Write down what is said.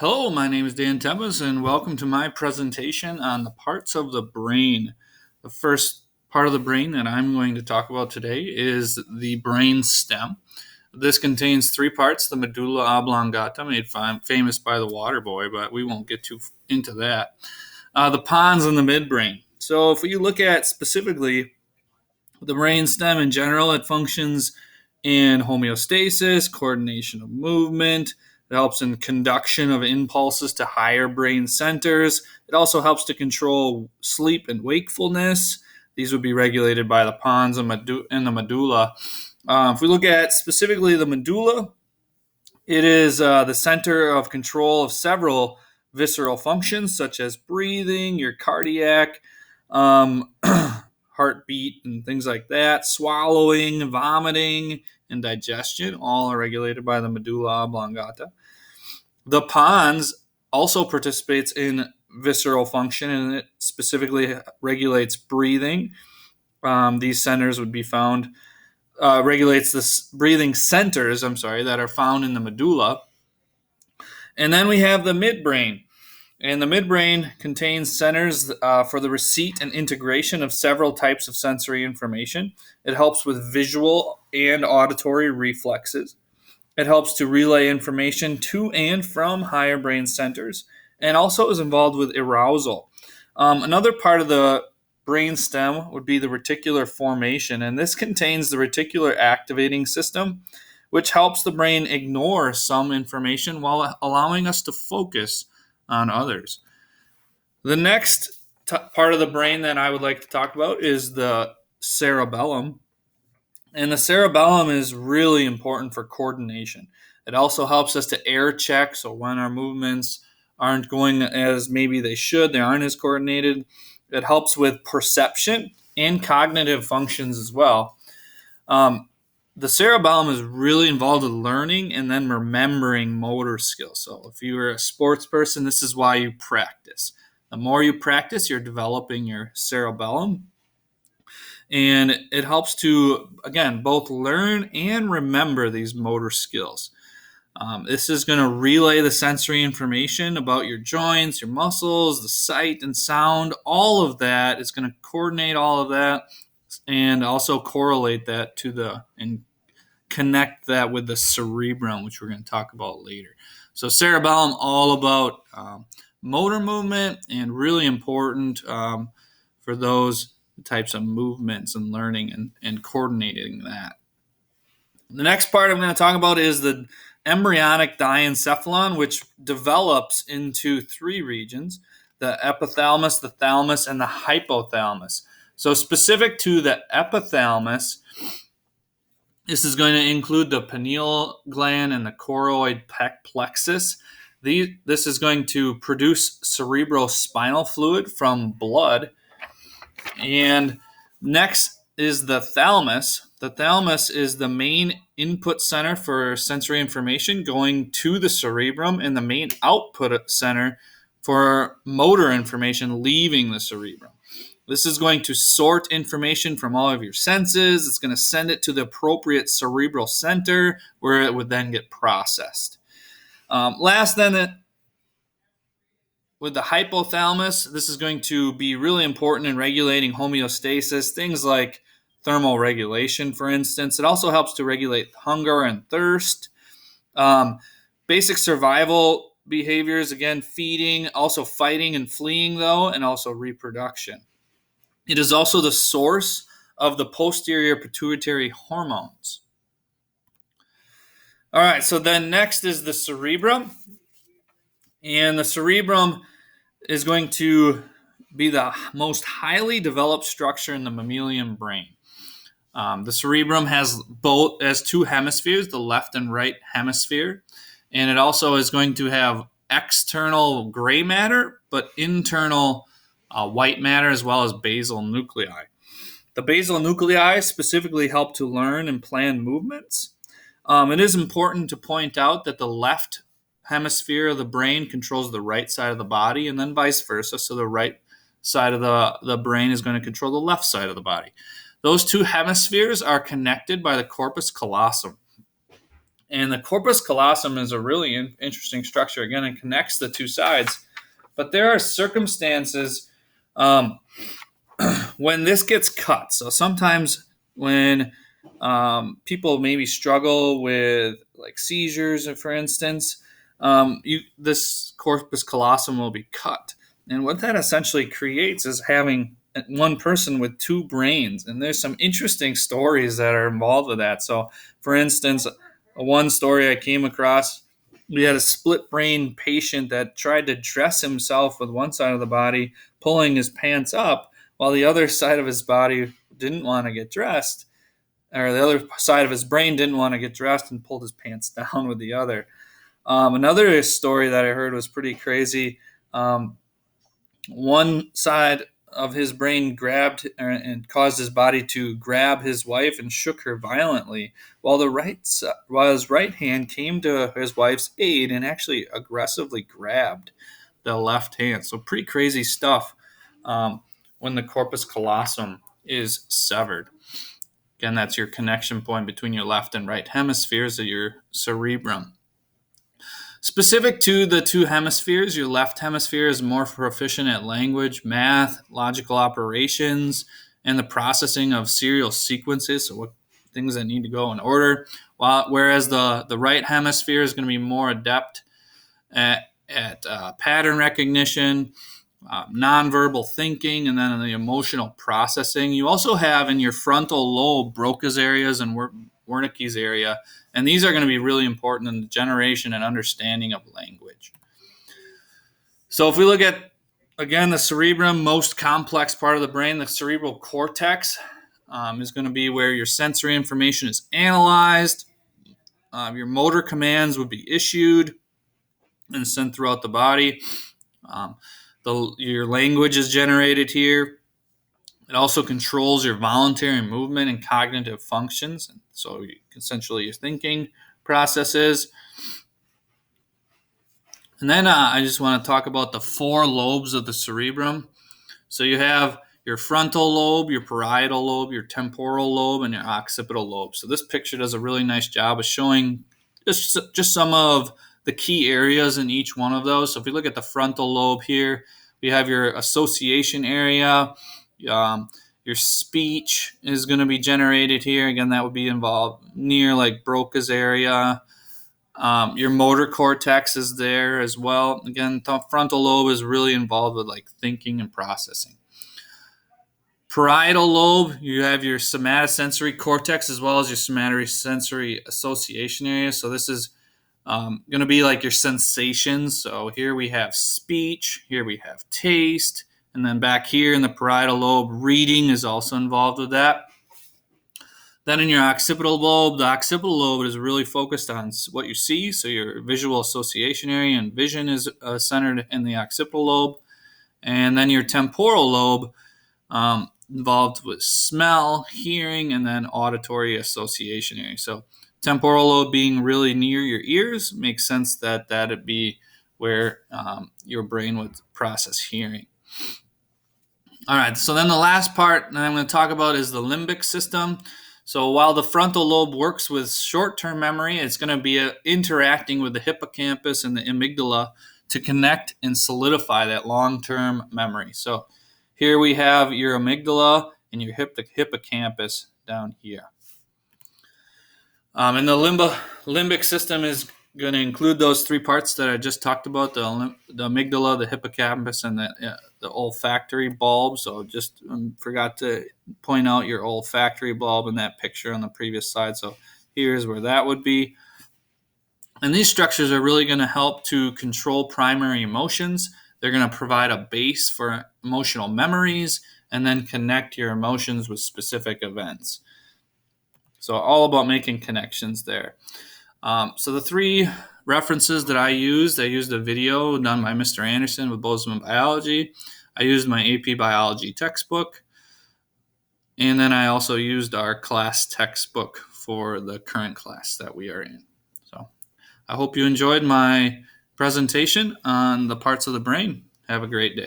Hello, my name is Dan Tempest, and welcome to my presentation on the parts of the brain. The first part of the brain that I'm going to talk about today is the brain stem. This contains three parts: the medulla oblongata, made famous by the water boy, but we won't get too into that. The pons and the midbrain. So if we look at specifically the brain stem in general, it functions in homeostasis, coordination of movement. It helps in conduction of impulses to higher brain centers. It also helps to control sleep and wakefulness. These would be regulated by the pons and the medulla. If we look at specifically the medulla, it is the center of control of several visceral functions, such as breathing, your cardiac, um, heartbeat, and things like that, swallowing, vomiting, and digestion, all are regulated by the medulla oblongata. The pons also participates in visceral function, and it specifically regulates breathing. These centers would be found regulates the breathing centers. That are found in the medulla, and then we have the midbrain. And the midbrain contains centers for the receipt and integration of several types of sensory information. It helps with visual and auditory reflexes. It helps to relay information to and from higher brain centers, and also is involved with arousal. Another part of the brain stem would be the reticular formation, and this contains the reticular activating system, which helps the brain ignore some information while allowing us to focus on others. The next part of the brain that I would like to talk about is the cerebellum. And the cerebellum is really important for coordination. It also helps us to air check, so when our movements aren't going as maybe they should, they aren't as coordinated. It helps with perception and cognitive functions as well. The cerebellum is really involved with learning and then remembering motor skills. So if you're a sports person, this is why you practice. The more you practice, you're developing your cerebellum. And it helps to, again, both learn and remember these motor skills. This is going to relay the sensory information about your joints, your muscles, the sight and sound. All of that is going to coordinate all of that and also correlate that and connect that with the cerebrum, which we're going to talk about later. So cerebellum, all about motor movement, and really important for those types of movements and learning and coordinating that. The next part I'm going to talk about is the embryonic diencephalon, which develops into three regions: the epithalamus, the thalamus, and the hypothalamus. So specific to the epithalamus, this is going to include the pineal gland and the choroid plexus. This is going to produce cerebrospinal fluid from blood. And next is the thalamus. The thalamus is the main input center for sensory information going to the cerebrum, and the main output center for motor information leaving the cerebrum. This is going to sort information from all of your senses. It's going to send it to the appropriate cerebral center where it would then get processed. Last, then, with the hypothalamus, this is going to be really important in regulating homeostasis, things like thermoregulation, for instance. It also helps to regulate hunger and thirst. Basic survival behaviors, again, feeding, also fighting and fleeing, though, and also reproduction. It is also the source of the posterior pituitary hormones. All right, so then next is the cerebrum. And the cerebrum is going to be the most highly developed structure in the mammalian brain. The cerebrum has two hemispheres, the left and right hemisphere, and it also is going to have external gray matter, but internal white matter, as well as basal nuclei. The basal nuclei specifically help to learn and plan movements. It is important to point out that the left hemisphere of the brain controls the right side of the body, and then vice versa. So the right side of the brain is going to control the left side of the body. Those two hemispheres are connected by the corpus callosum. And the corpus callosum is a really interesting structure. Again, it connects the two sides. But there are circumstances um, when this gets cut. So sometimes when people maybe struggle with like seizures, for instance, this corpus callosum will be cut. And what that essentially creates is having one person with two brains. And there's some interesting stories that are involved with that. So, for instance, one story I came across, we had a split brain patient that tried to dress himself with one side of the body, pulling his pants up, while the other side of his body didn't want to get dressed, or the other side of his brain didn't want to get dressed and pulled his pants down with the other. Another story that I heard was pretty crazy. One side of his brain grabbed and caused his body to grab his wife and shook her violently, while his right hand came to his wife's aid and actually aggressively grabbed the left hand. So pretty crazy stuff when the corpus callosum is severed. Again, that's your connection point between your left and right hemispheres of your cerebrum. Specific to the two hemispheres, your left hemisphere is more proficient at language, math, logical operations, and the processing of serial sequences, so what things that need to go in order. Whereas the right hemisphere is going to be more adept at pattern recognition, nonverbal thinking, and then the emotional processing. You also have in your frontal lobe Broca's areas and Wernicke's area, and these are going to be really important in the generation and understanding of language. So if we look at, again, the cerebrum, most complex part of the brain, the cerebral cortex is going to be where your sensory information is analyzed. Your motor commands would be issued and sent throughout the body. Your language is generated here. It also controls your voluntary movement and cognitive functions. So essentially your thinking processes. And then I just want to talk about the four lobes of the cerebrum. So you have your frontal lobe, your parietal lobe, your temporal lobe, and your occipital lobe. So this picture does a really nice job of showing just some of the key areas in each one of those. So if we look at the frontal lobe here, we have your association area. Your speech is going to be generated here. Again, that would be involved near like Broca's area. Your motor cortex is there as well. Again, the frontal lobe is really involved with like thinking and processing. Parietal lobe, you have your somatosensory cortex as well as your somatosensory association area. So this is going to be like your sensations. So here we have speech, here we have taste, and then back here in the parietal lobe, reading is also involved with that. Then in your occipital lobe, the occipital lobe is really focused on what you see. So your visual association area and vision is centered in the occipital lobe. And then your temporal lobe involved with smell, hearing, and then auditory association area. So temporal lobe being really near your ears makes sense that that'd be where your brain would process hearing. All right, so then the last part that I'm going to talk about is the limbic system. So while the frontal lobe works with short-term memory, it's going to be interacting with the hippocampus and the amygdala to connect and solidify that long-term memory. So here we have your amygdala and your hippocampus down here. And the limbic system is going to include those three parts that I just talked about, the amygdala, the hippocampus, and the olfactory bulb. So just forgot to point out your olfactory bulb in that picture on the previous slide. So here's where that would be. And these structures are really going to help to control primary emotions. They're going to provide a base for emotional memories and then connect your emotions with specific events. So all about making connections there. So the three references that I used a video done by Mr. Anderson with Bozeman Biology. I used my AP Biology textbook. And then I also used our class textbook for the current class that we are in. So I hope you enjoyed my presentation on the parts of the brain. Have a great day.